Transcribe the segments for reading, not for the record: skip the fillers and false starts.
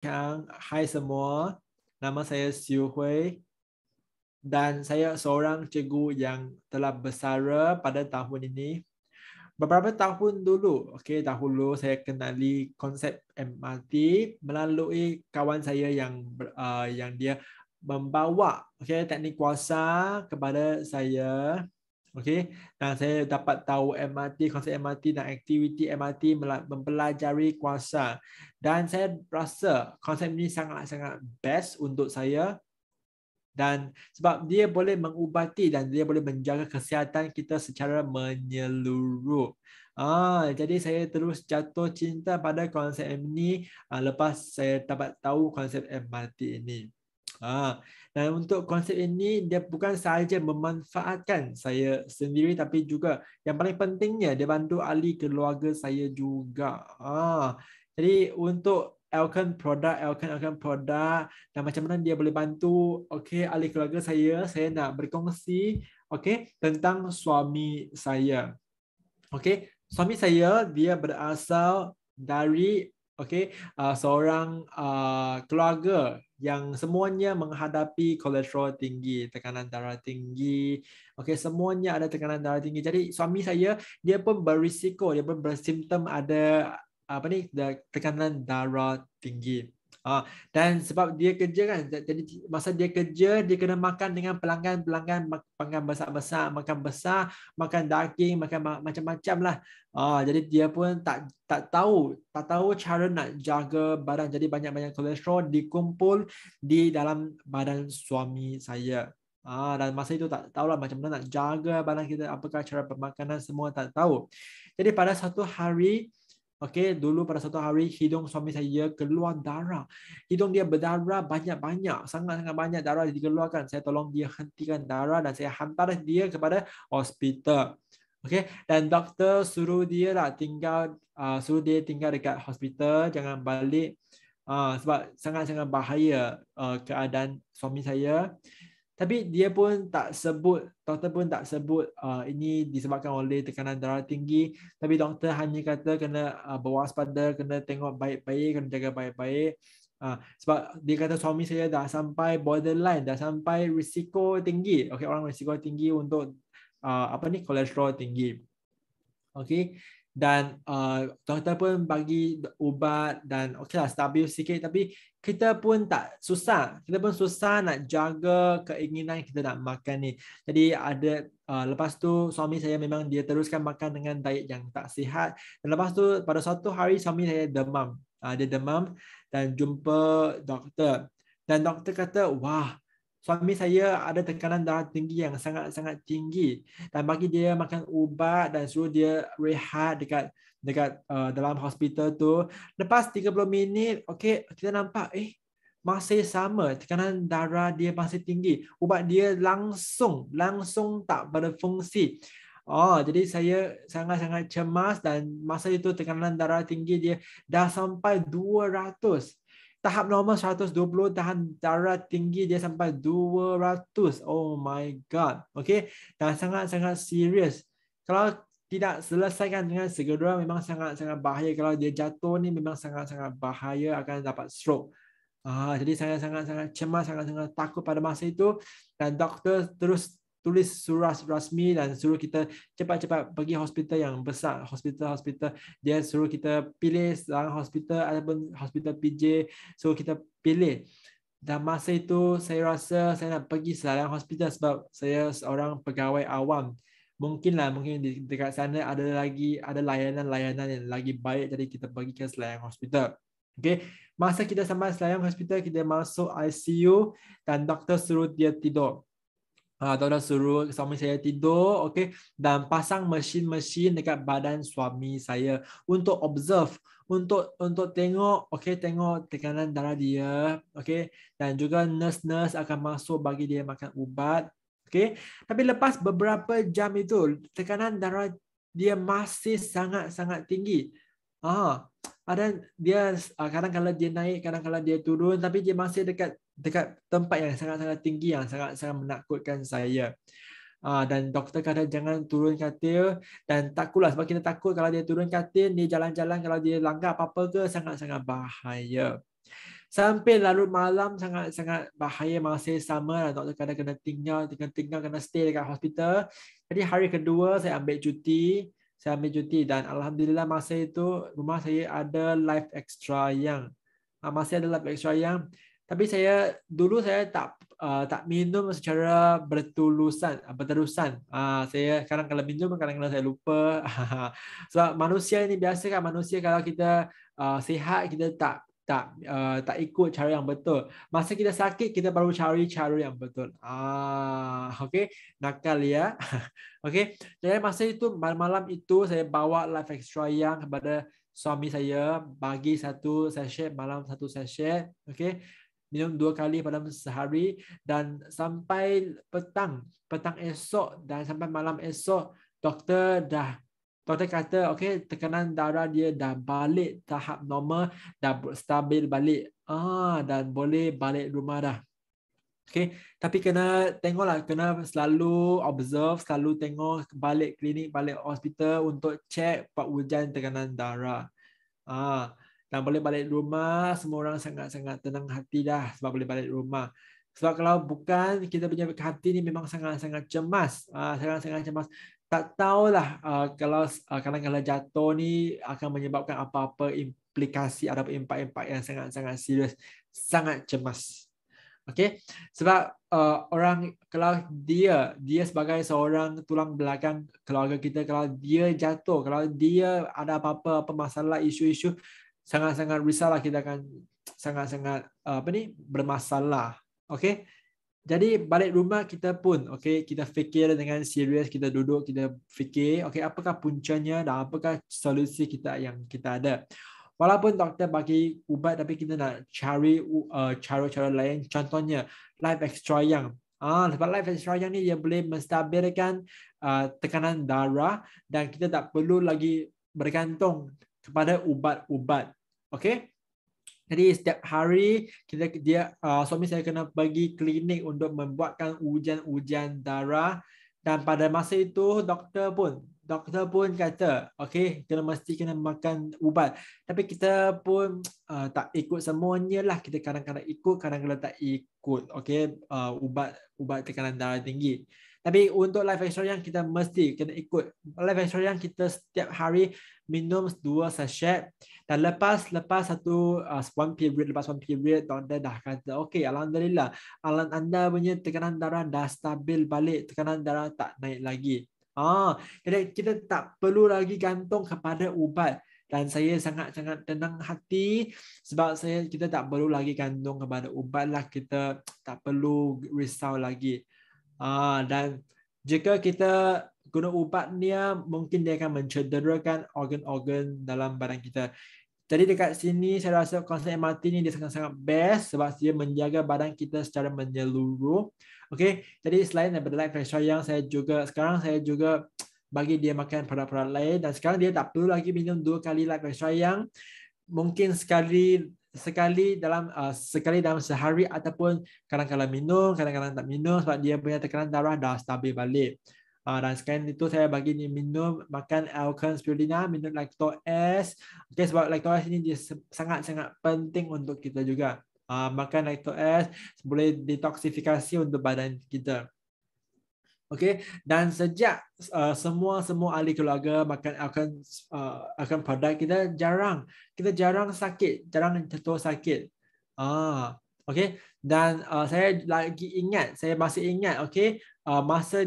Hai semua, nama saya Siu Hui dan saya seorang cikgu yang telah bersara pada tahun ini. Beberapa tahun dulu, dahulu saya kenali konsep MRT melalui kawan saya yang dia membawa teknik kuasa kepada saya. Dan saya dapat tahu MRT, konsep MRT dan aktiviti MRT mempelajari kuasa. Dan saya rasa konsep ini sangat-sangat best untuk saya dan sebab dia boleh mengubati dan dia boleh menjaga kesihatan kita secara menyeluruh. Jadi saya terus jatuh cinta pada konsep ini lepas saya dapat tahu konsep MRT ini. Dan untuk konsep ini dia bukan sahaja memanfaatkan saya sendiri tapi juga yang paling pentingnya dia bantu ahli keluarga saya juga. Jadi untuk Elkan produk dan macam mana dia boleh bantu ahli keluarga saya nak berkongsi tentang suami saya. Suami saya dia berasal dari seorang keluarga yang semuanya menghadapi kolesterol tinggi, tekanan darah tinggi. Semuanya ada tekanan darah tinggi. Jadi suami saya dia pun berisiko, dia pun bersimptom ada tekanan darah tinggi. Dan sebab dia kerja kan, jadi masa dia kerja dia kena makan dengan pelanggan makan besar-besar, makan daging, makan macam-macam lah. Jadi dia pun tak tahu cara nak jaga badan, jadi banyak-banyak kolesterol dikumpul di dalam badan suami saya. Dan masa itu tak tahulah macam mana nak jaga badan kita, apakah cara pemakanan, semua tak tahu. Jadi pada satu hari dulu pada satu hari hidung suami saya keluar darah. Hidung dia berdarah banyak-banyak, sangat-sangat banyak darah dikeluarkan. Saya tolong dia hentikan darah dan saya hantar dia kepada hospital. Dan doktor suruh dia tinggal dekat hospital, jangan balik sebab sangat-sangat bahaya keadaan suami saya. Tapi doktor pun tak sebut ini disebabkan oleh tekanan darah tinggi. Tapi doktor hanya kata kena berwaspada, kena tengok baik-baik, kena jaga baik-baik. Sebab dia kata suami saya dah sampai borderline, dah sampai risiko tinggi. Orang risiko tinggi untuk kolesterol tinggi. Dan doktor pun bagi ubat dan stabil sikit, tapi kita pun susah nak jaga keinginan kita nak makan ni. Jadi lepas tu suami saya memang dia teruskan makan dengan diet yang tak sihat. Dan lepas tu pada suatu hari suami saya demam. Dia demam dan jumpa doktor. Dan doktor kata, wah, suami saya ada tekanan darah tinggi yang sangat-sangat tinggi dan bagi dia makan ubat dan suruh dia rehat dekat dalam hospital tu. Lepas 30 minit, kita nampak masih sama, tekanan darah dia masih tinggi. Ubat dia langsung tak berfungsi. Jadi saya sangat-sangat cemas dan masa itu tekanan darah tinggi dia dah sampai 200. Tahap normal 120, tahan darah tinggi dia sampai 200. Oh my God. Dan sangat-sangat serius. Kalau tidak selesaikan dengan segera memang sangat-sangat bahaya. Kalau dia jatuh ni memang sangat-sangat bahaya, akan dapat stroke. Jadi saya sangat-sangat cemas, sangat-sangat takut pada masa itu. Dan doktor terus tulis surat rasmi dan suruh kita cepat-cepat pergi hospital yang besar, hospital dia suruh kita pilih seorang hospital ataupun hospital PJ, suruh kita pilih. Dan masa itu saya rasa saya nak pergi Selayang Hospital sebab saya seorang pegawai awam. Mungkin di dekat sana ada layanan-layanan yang lagi baik, jadi kita pergi ke Selayang Hospital. Masa kita sampai Selayang Hospital, kita masuk ICU dan doktor suruh dia tidur. Doktor suruh suami saya tidur, dan pasang mesin-mesin dekat badan suami saya untuk observe, untuk tengok, tengok tekanan darah dia, dan juga nurse akan masuk bagi dia makan ubat, Tapi lepas beberapa jam itu tekanan darah dia masih sangat-sangat tinggi. Dan dia kadang-kadang dia naik, kadang-kadang dia turun, tapi dia masih dekat tempat yang sangat-sangat tinggi, yang sangat-sangat menakutkan saya. Dan doktor kata jangan turun katil, dan takutlah sebab kita takut kalau dia turun katil, dia jalan-jalan, kalau dia langgar apa-apa ke sangat-sangat bahaya. Sampai larut malam sangat-sangat bahaya, masih sama lah. Doktor kadang kena tinggal kena stay dekat hospital. Jadi hari kedua saya ambil cuti. Dan alhamdulillah masa itu rumah saya ada life extra yang masih ada life extra yang, tapi dulu saya tak minum secara berterusan. Saya kadang kalau minum kadang-kadang saya lupa. Sebab manusia ini biasa kan, manusia kalau kita sihat kita tak ikut cara yang betul. Masa kita sakit kita baru cari cara yang betul. Okey, nakal ya. Okey. Jadi masa itu malam-malam itu saya bawa life extra yang kepada suami saya, pagi satu sachet, malam satu sachet. Okey. Minum 2 kali pada sehari dan sampai petang esok dan sampai malam esok doktor kata okey, tekanan darah dia dah balik tahap normal, dah stabil balik. Dan boleh balik rumah dah. Okey, tapi kena tengoklah, kena selalu observe, selalu tengok balik klinik, balik hospital untuk cek pak ujian tekanan darah. Dan boleh balik rumah, semua orang sangat-sangat tenang hati dah sebab boleh balik rumah. Sebab kalau bukan, kita punya hati ni memang sangat-sangat cemas. Sangat-sangat cemas. Tak tahulah kalau jatuh ni akan menyebabkan apa-apa implikasi atau impak-impak yang sangat-sangat serius. Sangat cemas. Okey, sebab orang kalau dia sebagai seorang tulang belakang keluarga kita, kalau dia jatuh, kalau dia ada apa-apa masalah, isu-isu, sangat-sangat risaulah, kita akan sangat-sangat bermasalah. Okey. Jadi balik rumah kita pun kita fikir dengan serius, kita duduk, kita fikir apakah puncanya dan apakah solusi yang kita ada. Walaupun doktor bagi ubat, tapi kita nak cari cara-cara lain. Contohnya life extra yang. Sebab life extra yang ni dia boleh menstabilkan tekanan darah dan kita tak perlu lagi bergantung kepada ubat-ubat. Okey. Jadi setiap hari suami saya kena pergi klinik untuk membuatkan ujian darah, dan pada masa itu doktor pun kata mesti kena makan ubat. Tapi kita pun tak ikut semuanya lah. Kita kadang-kadang ikut, kadang-kadang tak ikut. Ubat tekanan darah tinggi. Tapi untuk life extra yang kita mesti kena ikut. Life extra yang kita setiap hari minum 2 sachet, dan lepas one period doktor dah kata alhamdulillah, anda punya tekanan darah dah stabil balik, tekanan darah tak naik lagi. Jadi kita tak perlu lagi gantung kepada ubat. Dan saya sangat-sangat tenang hati sebab kita tak perlu lagi gantung kepada ubat lah. Kita tak perlu risau lagi. Dan jika kita guna ubat ni, mungkin dia akan mencederakan organ-organ dalam badan kita. Jadi dekat sini saya rasa konsep MRT ni dia sangat-sangat best sebab dia menjaga badan kita secara menyeluruh. Okey, jadi selain daripada life extra yang sekarang saya juga bagi dia makan produk-produk lain, dan sekarang dia tak perlu lagi minum 2 kali life extra yang, mungkin sekali dalam sehari, ataupun kadang-kadang minum, kadang-kadang tak minum sebab dia punya tekanan darah dah stabil balik. Dan sekarang itu saya bagi dia makan Alkan Spirulina, minum Lacto-S. Sebab Lacto-S ini dia sangat-sangat penting untuk kita juga. Makan Lacto-S boleh detoksifikasi untuk badan kita. Dan sejak semua ahli keluarga makan akan produk, kita jarang sakit, jarang jatuh sakit. Dan saya masih ingat masa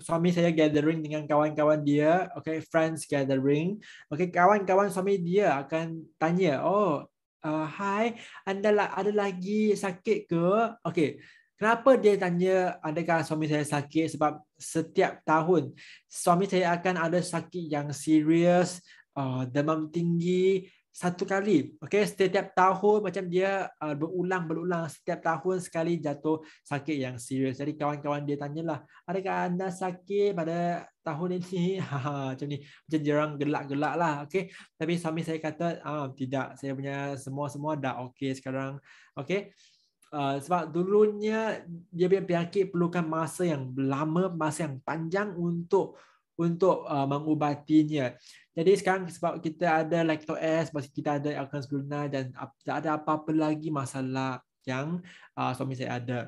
suami saya gathering dengan kawan-kawan dia, friends gathering, kawan-kawan suami dia akan tanya, hai, anda ada lagi sakit ke? Kenapa dia tanya adakah suami saya sakit? Sebab setiap tahun suami saya akan ada sakit yang serius, demam tinggi 1 kali. Setiap tahun macam dia berulang setiap tahun sekali jatuh sakit yang serius. Jadi kawan-kawan dia tanyalah, adakah anda sakit pada tahun ini? Macam ni, macam jarang gelak-gelak lah. Tapi suami saya kata tidak, saya punya semua dah sekarang. Sebab dulunya dia punya penyakit perlukan masa yang lama, masa yang panjang untuk untuk mengubatinya. Jadi sekarang sebab kita ada lactose, kita ada alkalis glutina dan tak ada apa-apa lagi masalah yang suami saya ada.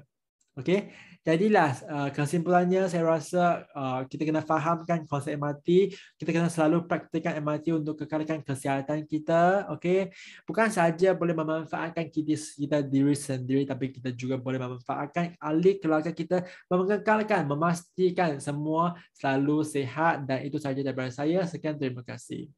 Okey, jadilah kesimpulannya saya rasa kita kena fahamkan konsep MRT, kita kena selalu praktikkan MRT untuk kekalkan kesihatan kita. Okey, bukan saja boleh memanfaatkan kita diri sendiri, tapi kita juga boleh memanfaatkan ahli keluarga kita, mengekalkan, memastikan semua selalu sihat. Dan itu sahaja daripada saya. Sekian, terima kasih.